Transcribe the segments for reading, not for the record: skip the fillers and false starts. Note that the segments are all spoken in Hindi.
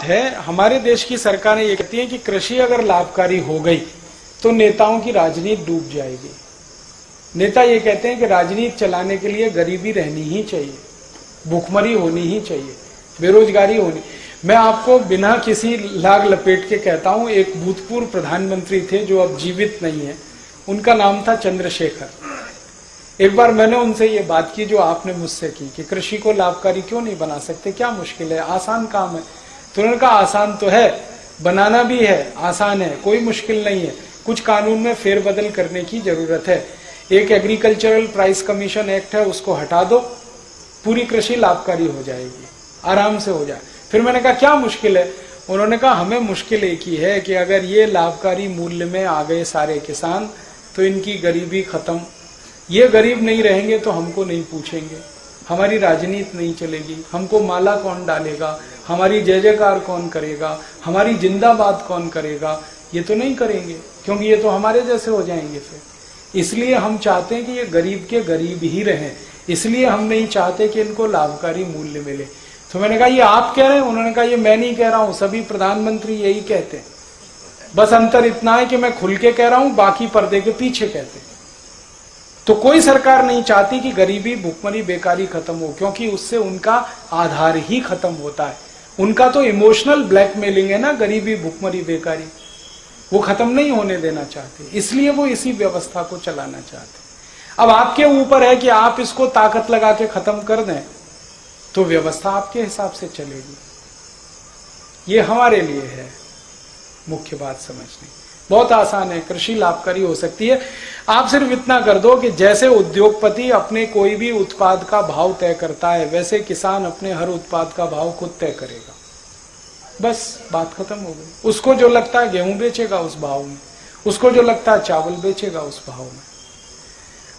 है, हमारे देश की सरकारें ये कहती हैं कि कृषि अगर लाभकारी हो गई तो नेताओं की राजनीति डूब जाएगी। नेता ये कहते हैं कि राजनीति चलाने के लिए गरीबी रहनी ही चाहिए, भूखमरी होनी ही चाहिए, बेरोजगारी होनी। मैं आपको बिना किसी लाग लपेट के कहता हूं, एक भूतपूर्व प्रधानमंत्री थे जो अब जीवित नहीं है, उनका नाम था चंद्रशेखर। एक बार मैंने उनसे ये बात की जो आपने मुझसे की कि कृषि को लाभकारी क्यों नहीं बना सकते, क्या मुश्किल है, आसान काम है। तो उन्होंने कहा आसान तो है, बनाना भी है, आसान है, कोई मुश्किल नहीं है, कुछ कानून में फेरबदल करने की जरूरत है। एक एग्रीकल्चरल प्राइस कमीशन एक्ट है, उसको हटा दो, पूरी कृषि लाभकारी हो जाएगी, आराम से हो जाए। फिर मैंने कहा क्या मुश्किल है? उन्होंने कहा हमें मुश्किल एक ही है कि अगर ये लाभकारी मूल्य में आ गए सारे किसान तो इनकी गरीबी खत्म। ये गरीब नहीं रहेंगे तो हमको नहीं पूछेंगे, हमारी राजनीति नहीं चलेगी, हमको माला कौन डालेगा, हमारी जय जयकार कौन करेगा, हमारी जिंदाबाद कौन करेगा, ये तो नहीं करेंगे, क्योंकि ये तो हमारे जैसे हो जाएंगे। फिर इसलिए हम चाहते हैं कि ये गरीब के गरीब ही रहें, इसलिए हम नहीं चाहते कि इनको लाभकारी मूल्य मिले। तो मैंने कहा ये आप कह रहे हैं? उन्होंने कहा ये मैं नहीं कह रहा हूं, सभी प्रधानमंत्री यही कहते हैं, बस अंतर इतना है कि मैं खुल के कह रहा हूं, बाकी पर्दे के पीछे कहते हैं। तो कोई सरकार नहीं चाहती कि गरीबी, भुखमरी, बेकारी खत्म हो, क्योंकि उससे उनका आधार ही खत्म होता है। उनका तो इमोशनल ब्लैकमेलिंग है ना, गरीबी, भुखमरी, बेकारी, वो खत्म नहीं होने देना चाहते, इसलिए वो इसी व्यवस्था को चलाना चाहते। अब आपके ऊपर है कि आप इसको ताकत लगा के खत्म कर दें तो व्यवस्था आपके हिसाब से चलेगी। ये हमारे लिए है मुख्य बात समझनी। बहुत आसान है, कृषि लाभकारी हो सकती है। आप सिर्फ इतना कर दो कि जैसे उद्योगपति अपने कोई भी उत्पाद का भाव तय करता है, वैसे किसान अपने हर उत्पाद का भाव खुद तय करेगा, बस बात खत्म हो गई। उसको जो लगता है गेहूं बेचेगा उस भाव में, उसको जो लगता है चावल बेचेगा उस भाव में।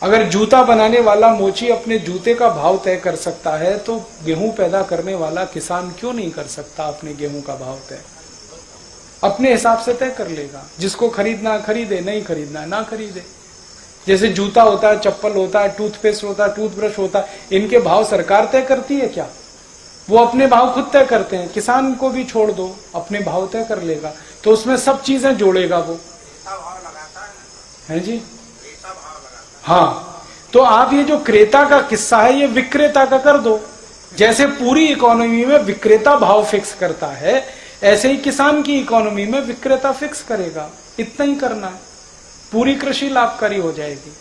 अगर जूता बनाने वाला मोची अपने जूते का भाव तय कर सकता है तो गेहूं पैदा करने वाला किसान क्यों नहीं कर सकता अपने गेहूं का भाव तय? अपने हिसाब से तय कर लेगा, जिसको खरीदना खरीदे, नहीं खरीदना ना खरीदे। जैसे जूता होता है, चप्पल होता है, टूथपेस्ट होता है, टूथब्रश होता है, इनके भाव सरकार तय करती है क्या? वो अपने भाव खुद तय करते हैं। किसान को भी छोड़ दो, अपने भाव तय कर लेगा, तो उसमें सब चीजें जोड़ेगा वो, है जी। हाँ, तो आप ये जो क्रेता का किस्सा है ये विक्रेता का कर दो। जैसे पूरी इकोनॉमी में विक्रेता भाव फिक्स करता है, ऐसे ही किसान की इकोनॉमी में विक्रेता फिक्स करेगा। इतना ही करना है, पूरी कृषि लाभकारी हो जाएगी।